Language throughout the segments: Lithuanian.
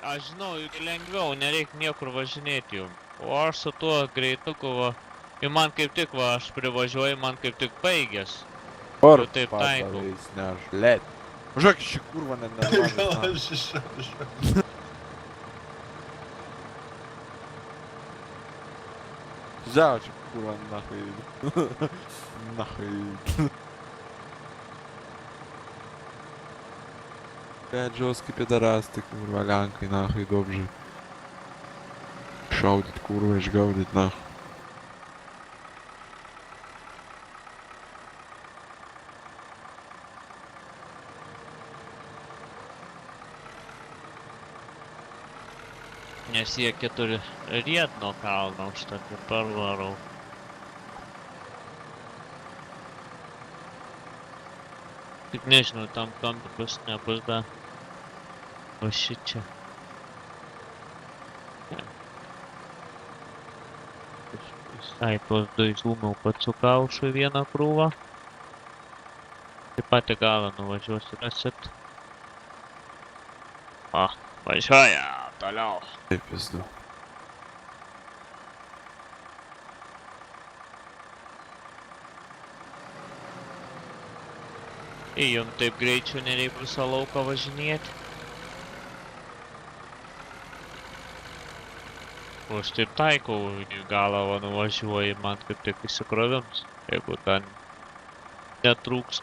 Aš žinau, juk lengviau, nereik niekur važinėti jum. O aš su tuo greituku va. Ir man kaip tik va, aš privažiuoju, man kaip tik baigęs. Jau Or taip taikau. padavėjus, ne aš, let. Važiuok šį kurvą, net nežinau. Gal aš išvažiuoju. Взял че kurva nahai. Nahai. Блядь, жесткий пидорасты, kurva, Ленкой, нахуй, добже. Шаудит, kurva, išgaudit, nahui. Nes jie keturi ried nuo kalno, užtat ir parvarau. Tik nežinau, tam kampi bus, nebus dar. O šičia. Ai, tuos du įsūmiau pacukaušu į vieną krūvą. Taip pat į galą nuvažiuosiu, rasit. O, važiuoja, toliau. Taip, pizdu. Ir jum taip greičiau nereik visą lauką važinėti. O aš taip taikau, į galą va nuvažiuoju, man kaip tik įsikrovims, jeigu ten netrūks.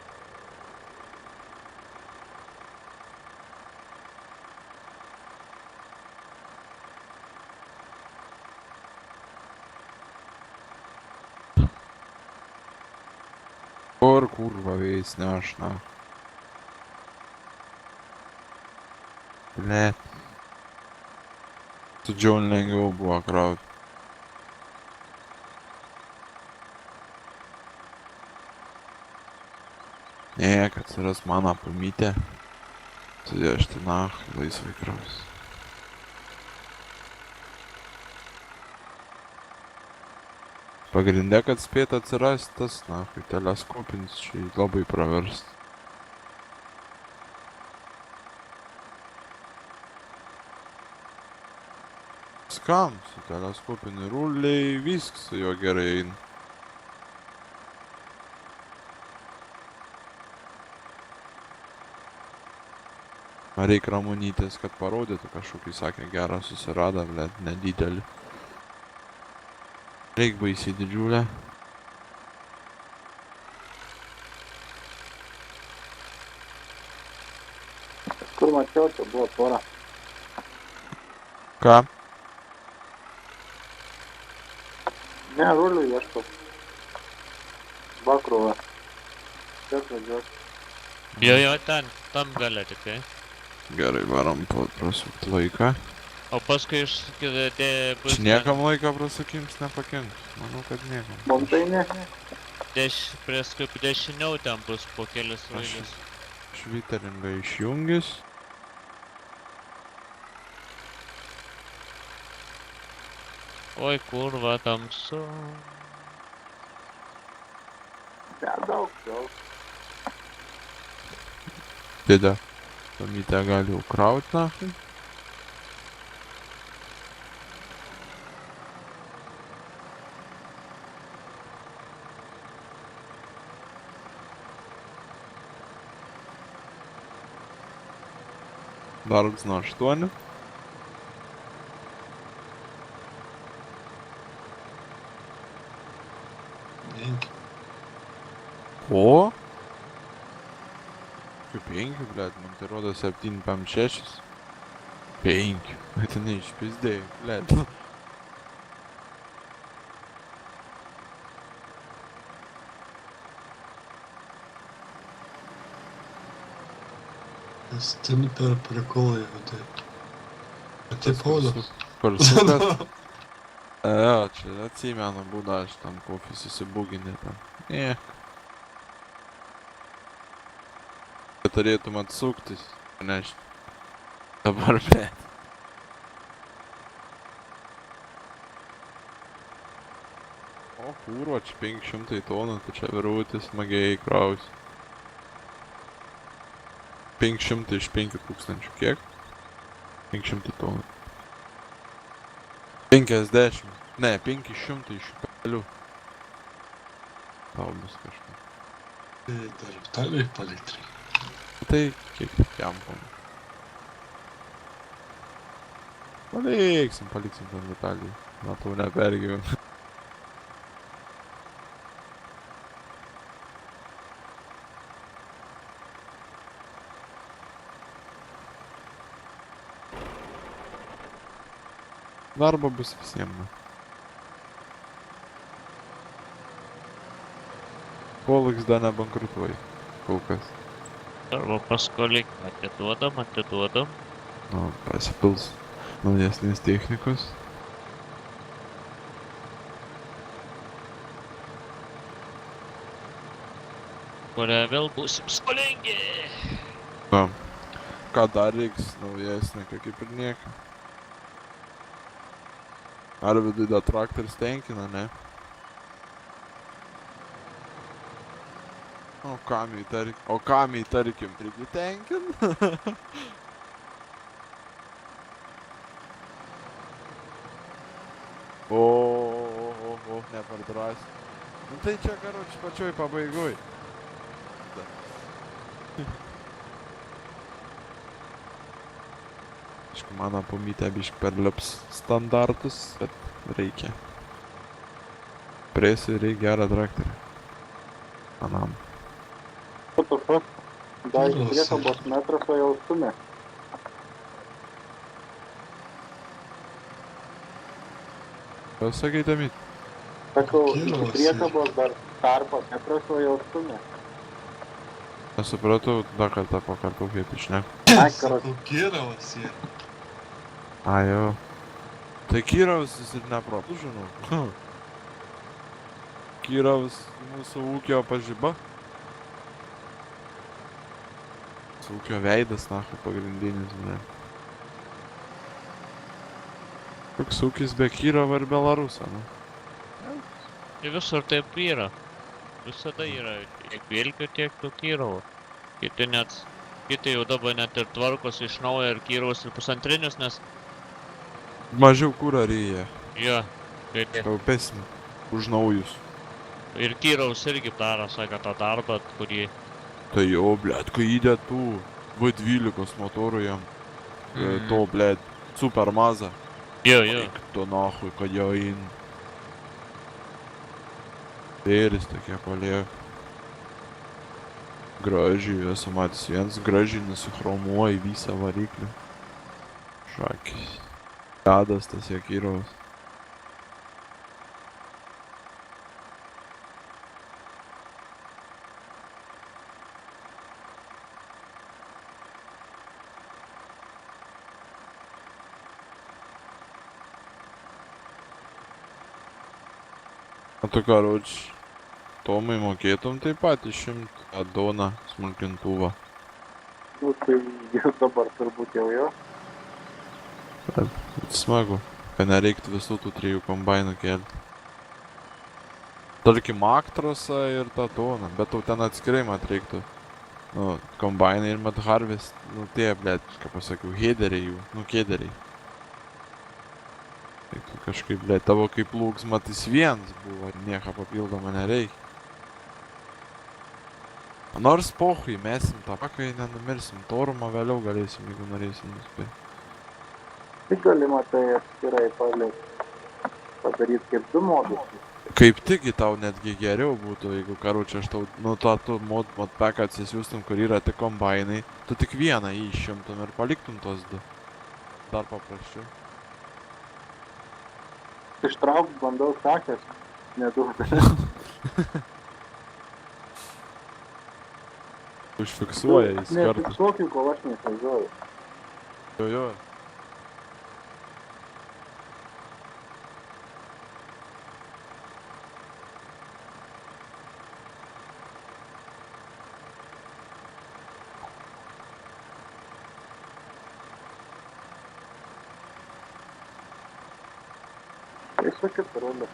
Or kurva vėjais, ne aš, na. Blėt. Su Džion lengviau buvo kraut. Ne, kad atsiras mano pamytė. Sudėšti nahai laisvai kraus. Pagrindė, kad spėt atsirast tas, nahai, teleskopinis čia labai pravers. Skam, su teleskopiniu ruliai, viskas su juo gerai eina. Reik Ramunytės, kad parodytų kažkokį, sakė, gerą susiradą, blėt, nedidelį. Reik baisiai didžiulę. Kur mačiau, čia buvo pora. Ką? Ne, rulių ieškau. Vakrūvą. Čia atvažiuos. Jo, ten, tam gale tikrai. Gerai, varom prasukt laiką. O paskui bus Čia niekam laiką prasukims nepakenks. Manau, kad niekam. Mums tai ne. paskui dešiniau ten bus po kelias raidės. Šviteringą išjungis. Oi, kurva, tamsu. Ne, daug. Dėdė. Pamytę gali jau kraut, nahai. Darbs nuo 8. Penki. O? Kaip 5, blėt, man tai rodo 7,6. 5. Bet jinai išpizdėjo, blėt. Nes ten per prikolą, jeigu taip. Bet taip paudo. Parsukas. Jo, čia atsimenu būdą, aš tam kofį susibuginė tam. Niek. Turėtum atsuktis. Nešti. Dabar, blėt. O, kurva, čia 500 tonų, tai čia virūtis smagiai kraus. 500 iš 5000, kiek? 500 tonų. 50. Ne, 500 iš pelių. Tau bus kažkas. Tai dar Vitalijai palikti. Tai kiek jam pamė. Paliksim ten Vitalijai. Matau, nepergyvenu. Darbo bus visiems. Polaks dar nebankrutuoja. Kol kas. Arba paskolik, atiduodam. Nu, pasipils naujesnės technikos. Kurią vėl būsim skolingi. Na, ką dar reiks naujesnė, kaip ir nieko. Ar vidui da traktorius tenkina, ne? O kam įtarkim, irgi tenkina? O, nepardrąs. Nu tai čia, karoči, pačioj pabaigoj. Aišku, mano pomytė bišk perlips standartus, bet reikia. Prėsiu reikia gerą traktorių. Manam. What the fuck? Dar iš priekabos metras, o jau stumė. Ką sakai, Tamit? Sakau, iš Kirovas priekabos dar tarpo metras, o jau stumė. Nesupratau, dar kartą pakartau, kaip išnek. Ai, karas. Sakau, Kirovas yra. A, jo. Tai Kyrovas jis ir neprotų, žinau. Kyrovas mūsų ūkio pažiba. Mūsų ūkio veidas, nahu, pagrindinis, ne. Koks ūkis be Kyrovo ir Belaruso, ne? Tai visur taip yra. Visada yra tiek Vilkių, tiek tų Kyrovų. Kiti jau dabar net ir tvarkos iš naujo ir Kyrovus ir pusantrinius, nes Mažiau kūro ryja. jo, kaip Taupesnį. Už naujus. ir Kyrovus irgi daro, sako, tą darbą, kurį Tai jo, blėt, kai įdėt tų V12 motorų jam. To, blėt, super maza. Jo. Eik to nahui, kad jo in. Dėris tokie paliek. Gražiai, esu matęs vienas gražiai nusichromuoja visą variklį. Šakis. Jadas tas jo Kyrovas. O tu karoč, Tomai mokėtum taip pat išimt adoną smulkintuvą. Nu, tai jau dabar turbūt jau jo. Smagu, kad nereiktų visų tų 3 kombainų kelti. Tarkim, Aktrosą ir tą toną, bet tau ten atskirai mat reiktų. Nu, kombainai ir mat harvest, nu tie, blėt, ką pasakiau, headeriai jų, nu kederiai. Reiktų kažkaip, blėt, tavo kaip lūks matys vienas buvo, nieko papildomą nereikia. Nors pohui, mesim tą pakai, nenumirsim, torumą vėliau galėsim, jeigu norėsim nuspėti. Tik galima tai atskirai padaryti kaip 2 modus. Kaip tigi tau netgi geriau būtų, jeigu karučią aš tau, nu tą tu modpack atsisiųstum, kur yra tik kombainai, tu tik vieną jį išimtum ir paliktum tos 2. Dar paprasčiau. Ištraukt bandau sakęs, neduoda. Užfiksuoja jis kartu. Nefiksuokiu, kol aš neįsivažiuoju. Jo. Tiesiog rolė.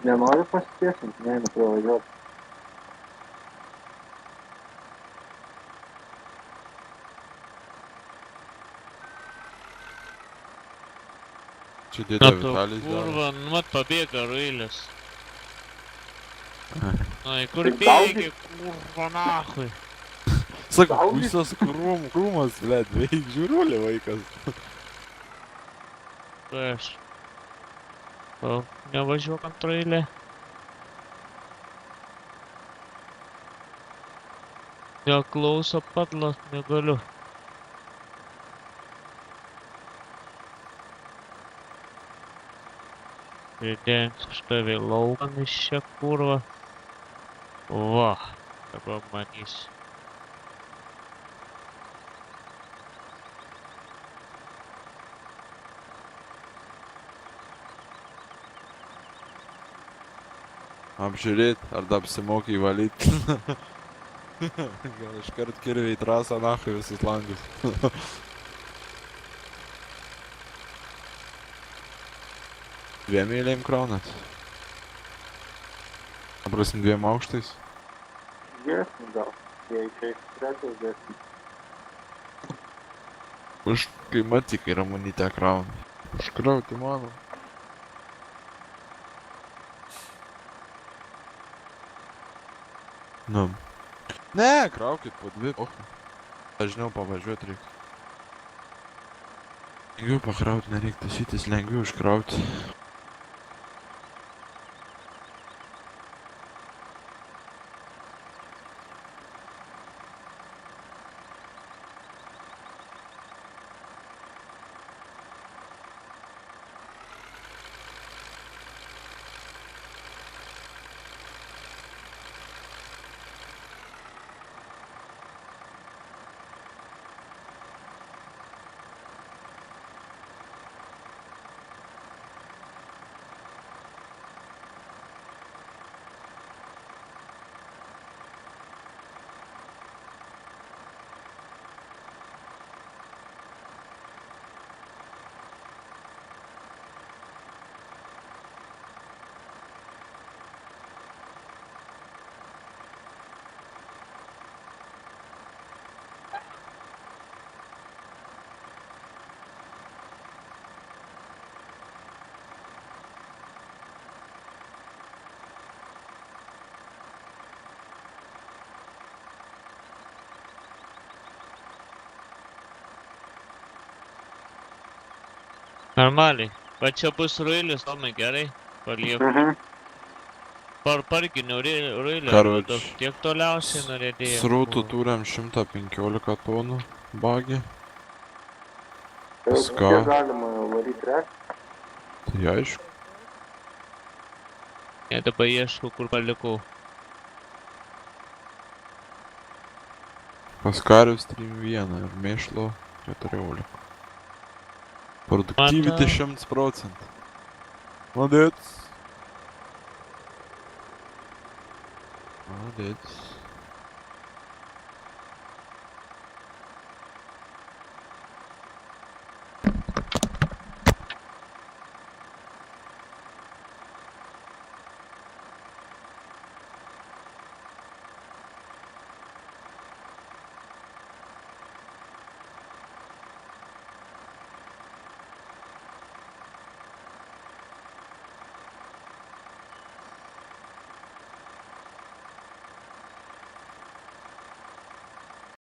Nenori pasitiesinti, neina pravažiuoti. Čia Na dėdė tu Vitalijus daro. kurva, nu mat pabėga Railis. Ai, kur Tai bėgi, kurva, nahui. Sako, Gaudyk. visas krūmas, blėt, veik žiūriulį vaikas. Tai aš. O, nevažiuok ant Railį. Neklauso padlas, negaliu. Pridengti iš tavai laukan iš čia kurva. Va, dabar manysi. Apžiūrėt, ar dar apsimokai valyt. Gal iškart kirviai į trasą, nahui visus langus. Dviem eilėm kraunat. Aprasim 2 aukštais. Dėsnis gal. Jei išeis trečias dėsnis. Už kai matyk, kai ramunytę kraun. Užkrauti mano. Nu. Ne, kraukit po 2. O, dažniau pavažiuot reikia. Lengviau pakraut nereik tasytis, lengviau užkraut. Normaliai. Va čia bus Railis, Tomai, gerai. Palieku. Parginio Railį. Karoč. Tiek toliausiai norėdėjau. Srautų turim 115 tonų bagį. Tai Pas ką? kiek galima varyti trečią? Tai aišku. Ne, dabar ieškau, kur palikau. Paskarius 3.1 ir mėšlo 14. Produktyvity 100%. Молодец. Молодец.